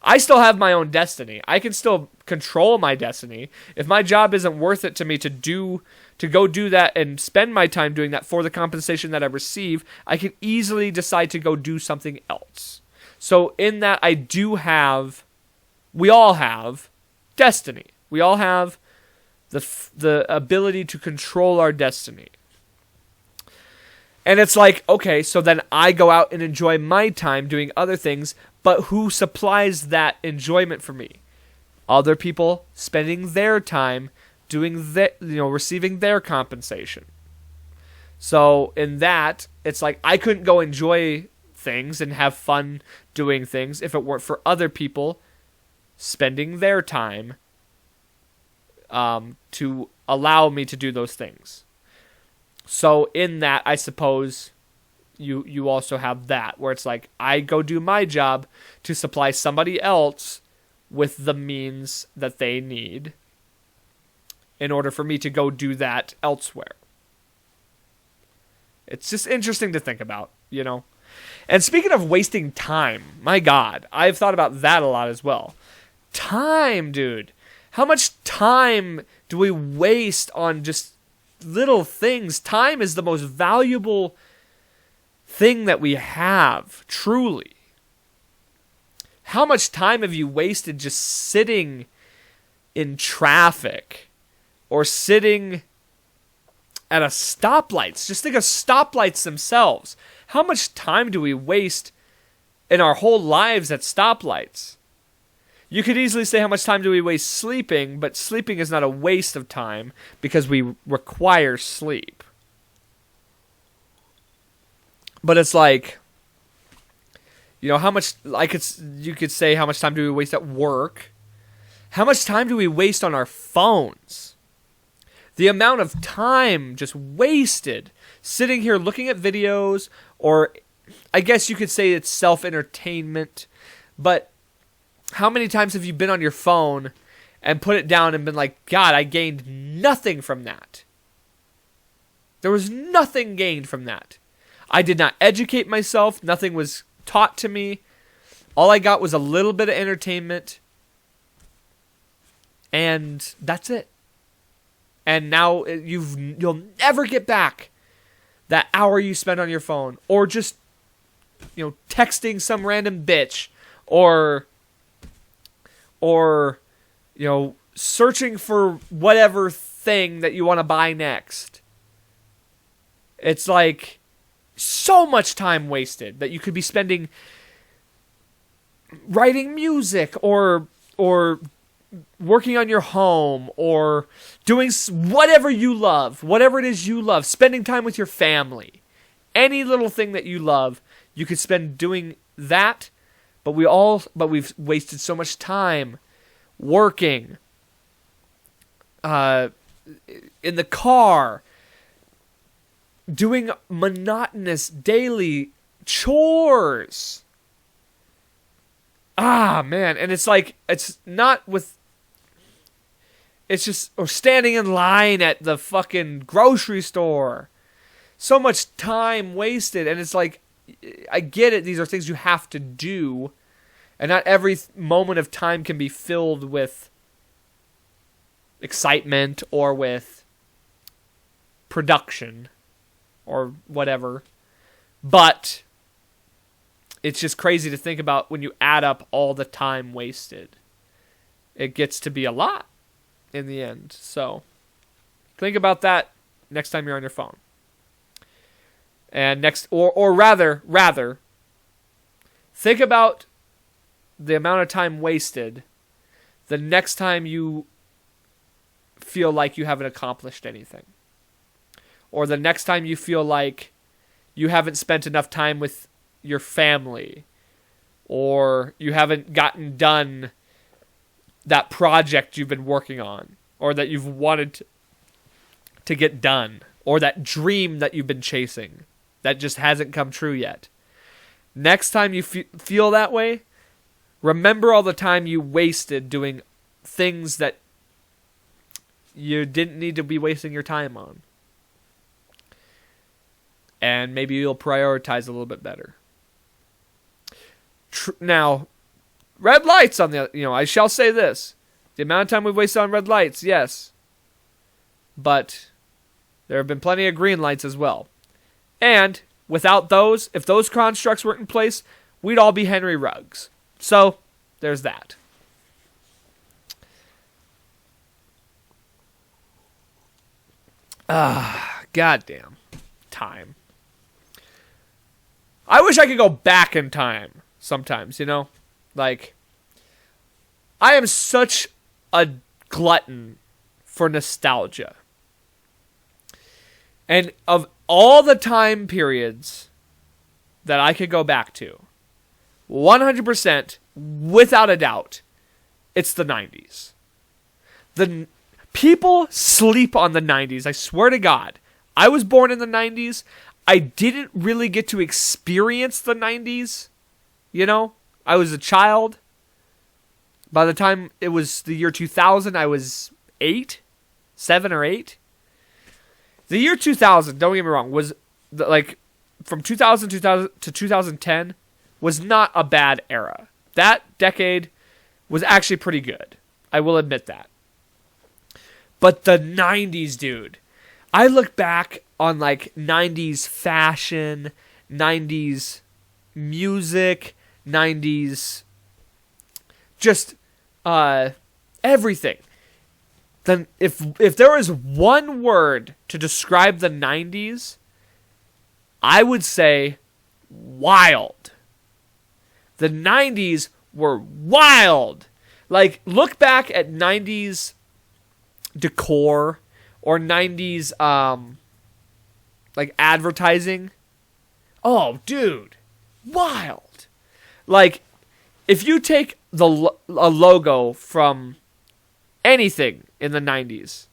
I still have my own destiny. I can still control my destiny. If my job isn't worth it to me to go do that and spend my time doing that for the compensation that I receive, I can easily decide to go do something else. So in that, we all have destiny. We all have the ability to control our destiny. And it's like, okay, so then I go out and enjoy my time doing other things, but who supplies that enjoyment for me? Other people spending their time doing receiving their compensation. So in that, it's like I couldn't go enjoy things and have fun doing things if it weren't for other people spending their time to allow me to do those things. So in that, I suppose you also have that, where it's like, I go do my job to supply somebody else with the means that they need in order for me to go do that elsewhere. It's just interesting to think about, you know? And speaking of wasting time, my God, I've thought about that a lot as well. Time, dude. How much time do we waste on just little things? Time is the most valuable thing that we have, truly. How much time have you wasted just sitting in traffic or sitting at a stoplights? Just think of stoplights themselves. How much time do we waste in our whole lives at stoplights? You could easily say how much time do we waste sleeping, but sleeping is not a waste of time because we require sleep. But it's like, you know, you could say how much time do we waste at work? How much time do we waste on our phones? The amount of time just wasted sitting here looking at videos, or I guess you could say it's self-entertainment, but how many times have you been on your phone and put it down and been like, God, I gained nothing from that. There was nothing gained from that. I did not educate myself. Nothing was taught to me. All I got was a little bit of entertainment. And that's it. And now you'll never get back that hour you spent on your phone, or just, you know, texting some random bitch, or you know, searching for whatever thing that you want to buy next. It's like so much time wasted that you could be spending writing music or working on your home or doing whatever you love, whatever it is you love, spending time with your family, any little thing that you love, you could spend doing that. But we've wasted so much time working, in the car, doing monotonous daily chores. Man, and it's like, it's not with, it's just, or standing in line at the fucking grocery store. So much time wasted, and it's like, I get it, these are things you have to do, and not every moment of time can be filled with excitement or with production or whatever. But it's just crazy to think about when you add up all the time wasted. It gets to be a lot in the end. So think about that next time you're on your phone. And rather, think about the amount of time wasted the next time you feel like you haven't accomplished anything. Or the next time you feel like you haven't spent enough time with your family. Or you haven't gotten done that project you've been working on. Or that you've wanted to get done. Or that dream that you've been chasing that just hasn't come true yet. Next time you feel that way, remember all the time you wasted doing things that you didn't need to be wasting your time on. And maybe you'll prioritize a little bit better. Now, red lights on the, I shall say this. The amount of time we've wasted on red lights, yes. But there have been plenty of green lights as well. And without those, if those constructs weren't in place, we'd all be Henry Ruggs. So, there's that. Goddamn time. I wish I could go back in time sometimes, Like, I am such a glutton for nostalgia. And of all the time periods that I could go back to, 100%, without a doubt, it's the 90s. The people sleep on the 90s, I swear to God. I was born in the 90s. I didn't really get to experience the 90s. I was a child. By the time it was the year 2000, I was 7 or 8. The year 2000, don't get me wrong, was from 2000 to 2010 was not a bad era. That decade was actually pretty good. I will admit that. But the 90s, dude. I look back on 90s fashion, 90s music, 90s just everything. Then if there is one word to describe the 90s, I would say wild. The 90s were wild. Look back at 90s decor or 90s advertising. Oh, dude. Wild. If you take a logo from anything in the 90s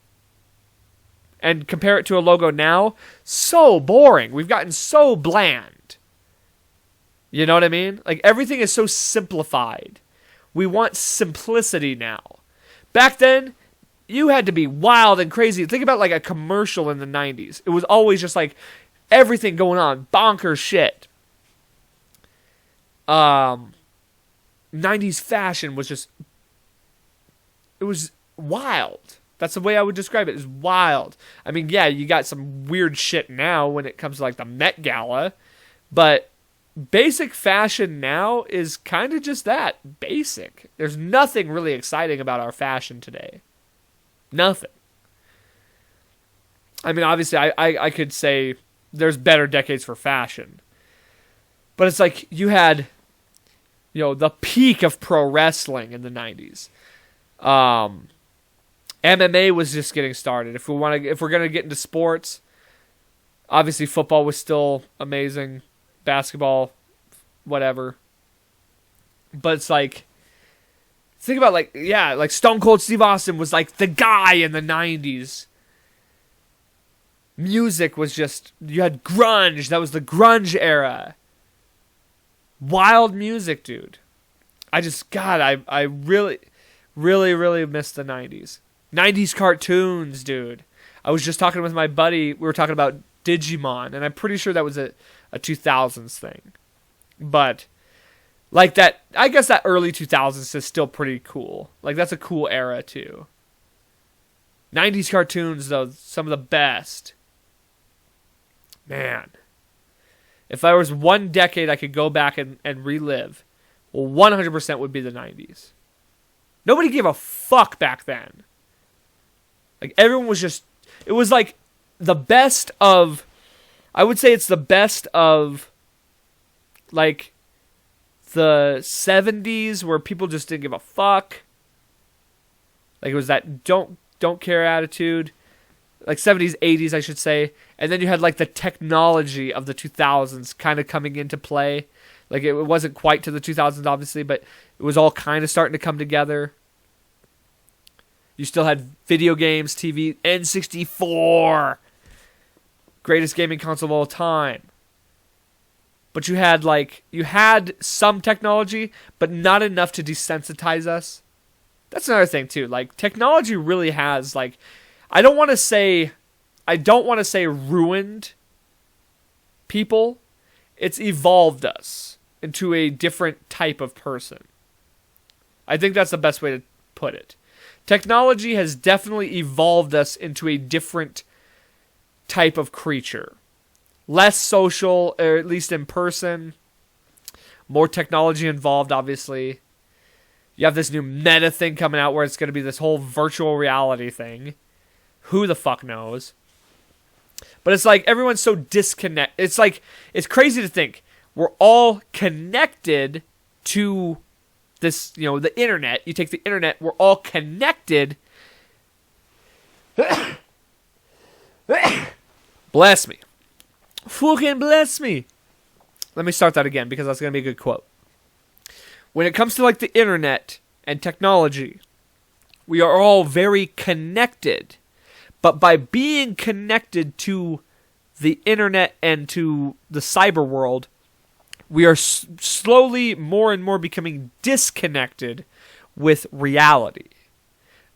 and compare it to a logo now, so boring. We've gotten so bland. You know what I mean? Everything is so simplified. We want simplicity now. Back then, you had to be wild and crazy. Think about a commercial in the 90s. It was always just everything going on. Bonkers shit. 90s fashion was just, it was wild. That's the way I would describe it. It's wild. I mean, yeah, you got some weird shit now when it comes to the Met Gala, but basic fashion now is kind of just that, basic. There's nothing really exciting about our fashion today. Nothing. I mean, obviously, I could say there's better decades for fashion, but it's you had, the peak of pro wrestling in the 90s. MMA was just getting started. If we're gonna get into sports, obviously football was still amazing, basketball, whatever. But it's like, think about like Stone Cold Steve Austin was like the guy in the 90s. Music was just, you had grunge. That was the grunge era. Wild music, dude. I really, really, really miss the 90s. 90s cartoons, dude. I was just talking with my buddy. We were talking about Digimon, and I'm pretty sure that was a 2000s thing. But, like that, I guess that early 2000s is still pretty cool. Like, that's a cool era, too. 90s cartoons, though, some of the best. Man. If there was one decade I could go back and relive, well, 100% would be the 90s. Nobody gave a fuck back then. Like, everyone was just, it was like the best of, I would say it's the best of, like, the 70s where people just didn't give a fuck. Like, it was that don't care attitude. Like 70s, 80s, I should say. And then you had like the technology of the 2000s kind of coming into play. Like it wasn't quite to the 2000s, obviously, but it was all kind of starting to come together. You still had video games, TV, N64. Greatest gaming console of all time. But you had some technology, but not enough to desensitize us. That's another thing too. Like technology really has like, I don't want to say ruined people. It's evolved us into a different type of person. I think that's the best way to put it. Technology has definitely evolved us into a different type of creature. Less social, or at least in person. More technology involved, obviously. You have this new meta thing coming out where it's going to be this whole virtual reality thing. Who the fuck knows? But it's like everyone's so disconnected. It's like, it's crazy to think we're all connected to this, the internet. You take the internet, we're all connected. Bless me. Fucking bless me. Let me start that again because that's going to be a good quote. When it comes to like the internet and technology, we are all very connected. But by being connected to the internet and to the cyber world, we are slowly more and more becoming disconnected with reality.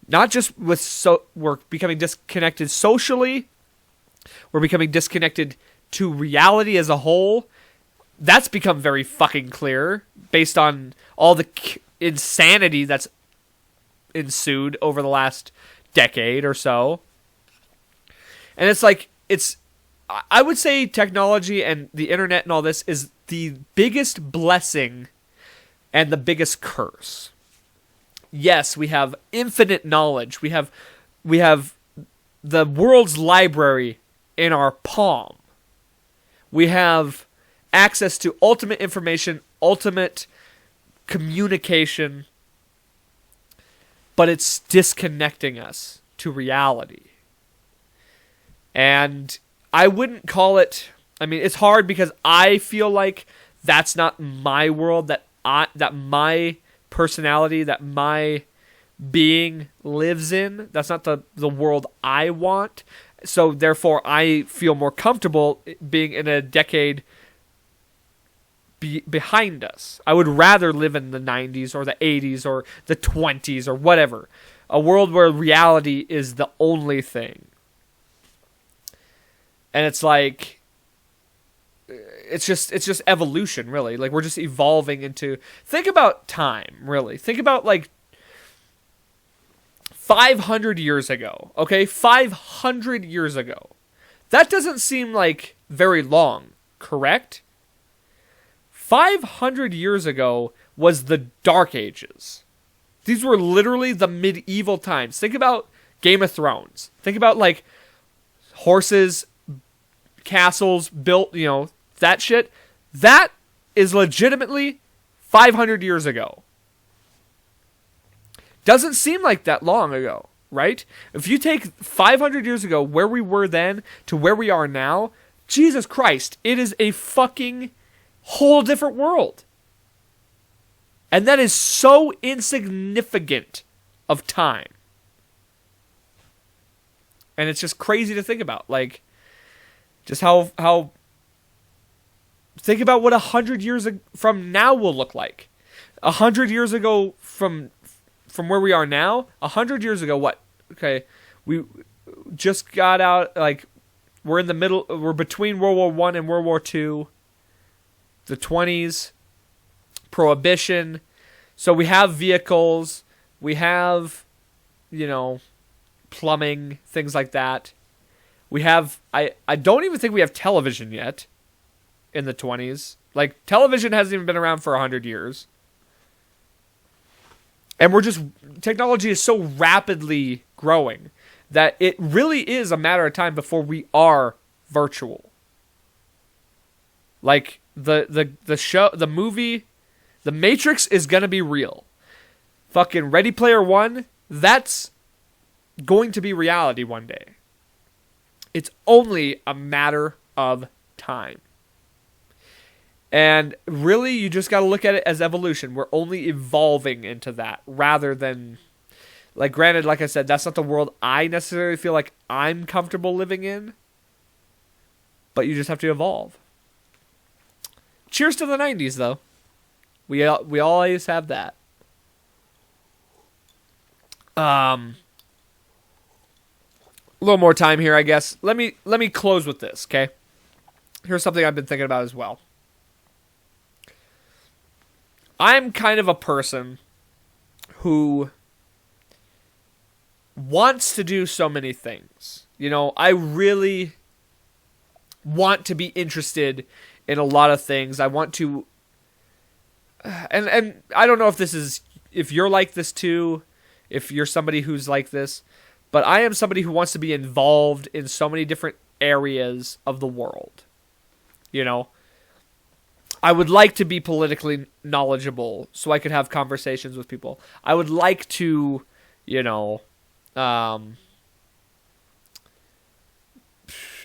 Not just we're becoming disconnected socially, we're becoming disconnected to reality as a whole. That's become very fucking clear based on all the insanity that's ensued over the last decade or so. And it's like, I would say technology and the internet and all this is the biggest blessing and the biggest curse. Yes, we have infinite knowledge. We have the world's library in our palm. We have access to ultimate information, ultimate communication, but it's disconnecting us to reality. And I wouldn't call it, it's hard because I feel like that's not my world, that my personality, that my being lives in. That's not the world I want. So therefore I feel more comfortable being in a decade behind us. I would rather live in the 90s or the 80s or the 20s or whatever. A world where reality is the only thing. And it's like, it's just evolution, really. Like, we're just evolving into, think about time, really. Think about, like, 500 years ago, okay? 500 years ago. That doesn't seem like very long, correct? 500 years ago was the Dark Ages. These were literally the medieval times. Think about Game of Thrones. Think about, like, horses, castles built, that shit. That is legitimately 500 years ago. Doesn't seem like that long ago, right? If you take 500 years ago, where we were then to where we are now, Jesus Christ, it is a fucking whole different world. And that is so insignificant of time. And it's just crazy to think about. Like, just how think about what 100 years from now will look like. 100 years ago from where we are now, 100 years ago, what? Okay, we just got out, like, we're in the middle, we're between World War I and World War II, the 20s, Prohibition. So we have vehicles, we have, plumbing, things like that. We have, I don't even think we have television yet in the 20s. Like, television hasn't even been around for 100 years. And technology is so rapidly growing that it really is a matter of time before we are virtual. Like, the movie, The Matrix is gonna be real. Fucking Ready Player One, that's going to be reality one day. It's only a matter of time. And really, you just got to look at it as evolution. We're only evolving into that rather than, like, granted, like I said, that's not the world I necessarily feel like I'm comfortable living in. But you just have to evolve. Cheers to the 90s, though. We always have that. A little more time here, I guess. Let me close with this, okay? Here's something I've been thinking about as well. I'm kind of a person who wants to do so many things. I really want to be interested in a lot of things. I want to, and I don't know if you're like this too, if you're somebody who's like this, but I am somebody who wants to be involved in so many different areas of the world. I would like to be politically knowledgeable so I could have conversations with people. I would like to, I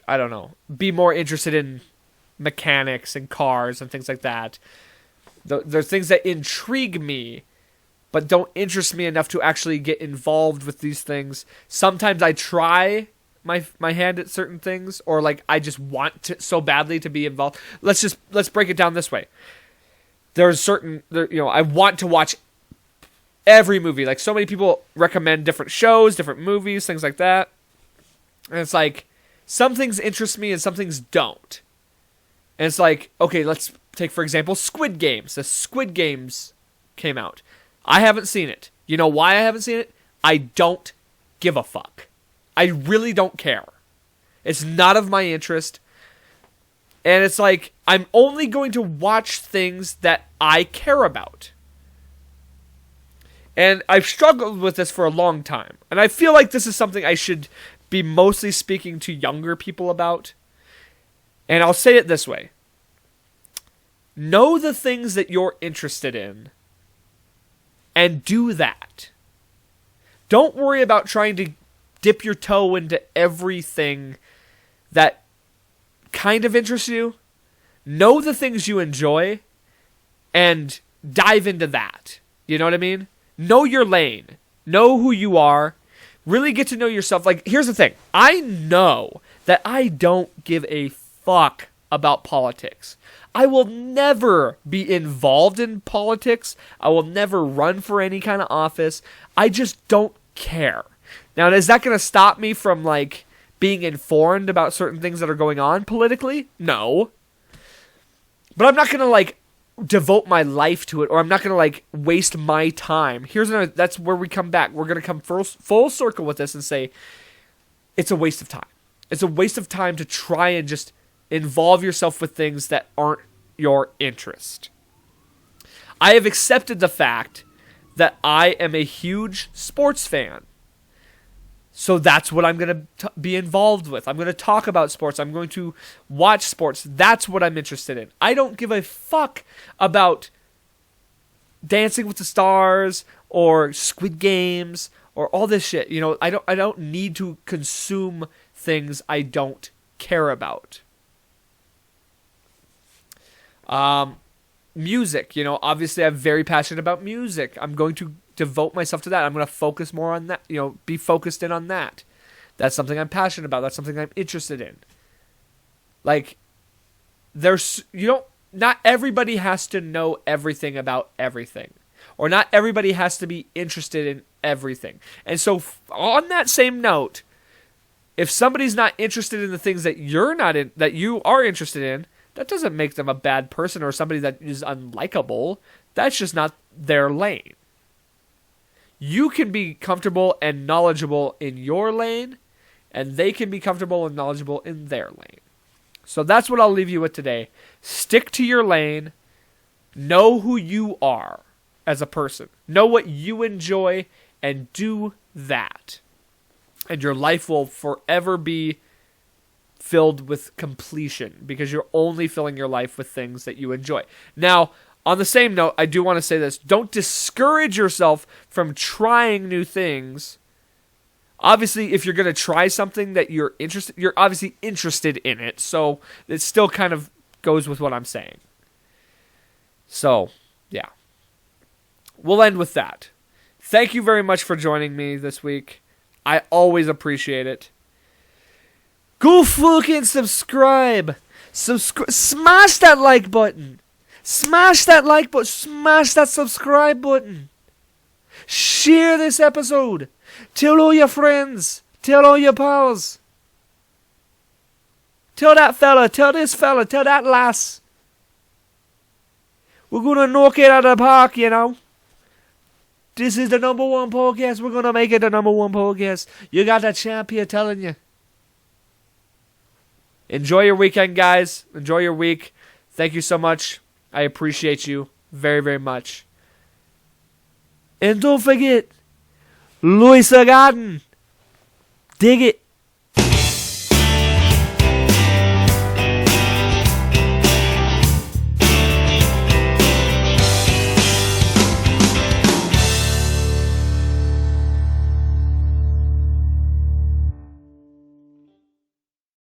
don't know, be more interested in mechanics and cars and things like that. There's things that intrigue me, but don't interest me enough to actually get involved with these things. Sometimes I try my hand at certain things, or like I just want to so badly to be involved. Let's break it down this way. I want to watch every movie. Like, so many people recommend different shows, different movies, things like that. And it's like, some things interest me and some things don't. And it's like, okay, let's take, for example, Squid Games. The Squid Games came out. I haven't seen it. You know why I haven't seen it? I don't give a fuck. I really don't care. It's not of my interest. And it's like, I'm only going to watch things that I care about. And I've struggled with this for a long time. And I feel like this is something I should be mostly speaking to younger people about. And I'll say it this way. Know the things that you're interested in. And do that. Don't worry about trying to dip your toe into everything that kind of interests you. Know the things you enjoy and dive into that. You know what I mean? Know your lane. Know who you are. Really get to know yourself. Like, here's the thing. I know that I don't give a fuck about politics. I will never be involved in politics. I will never run for any kind of office. I just don't care. Now, is that going to stop me from, like, being informed about certain things that are going on politically? No. But I'm not going to, like, devote my life to it, or I'm not going to, like, waste my time. That's where we come back. We're going to come full circle with this and say, it's a waste of time. It's a waste of time to try and just involve yourself with things that aren't your interest. I have accepted the fact that I am a huge sports fan. So that's what I'm going to be involved with. I'm going to talk about sports. I'm going to watch sports. That's what I'm interested in. I don't give a fuck about Dancing with the Stars or Squid Games or all this shit. You know, I don't need to consume things I don't care about. Music, you know, obviously I'm very passionate about music. I'm going to devote myself to that. I'm going to focus more on that, you know, be focused in on that. That's something I'm passionate about. That's something I'm interested in. Like, not everybody has to know everything about everything. Or not everybody has to be interested in everything. And so, on that same note, if somebody's not interested in the things that that you are interested in, that doesn't make them a bad person or somebody that is unlikable. That's just not their lane. You can be comfortable and knowledgeable in your lane, and they can be comfortable and knowledgeable in their lane. So that's what I'll leave you with today. Stick to your lane. Know who you are as a person. Know what you enjoy and do that. And your life will forever be filled with completion because you're only filling your life with things that you enjoy. Now, on the same note, I do want to say this. Don't discourage yourself from trying new things. Obviously, if you're going to try something that you're obviously interested in it. So it still kind of goes with what I'm saying. So, yeah. We'll end with that. Thank you very much for joining me this week. I always appreciate it. Go fucking subscribe. Smash that like button. Smash that like button. Smash that subscribe button. Share this episode. Tell all your friends. Tell all your pals. Tell that fella. Tell this fella. Tell that lass. We're going to knock it out of the park, you know. This is the #1 podcast. We're going to make it the #1 podcast. You got that champ here telling you. Enjoy your weekend, guys. Enjoy your week. Thank you so much. I appreciate you very, very much. And don't forget, Louis Garden. Dig it.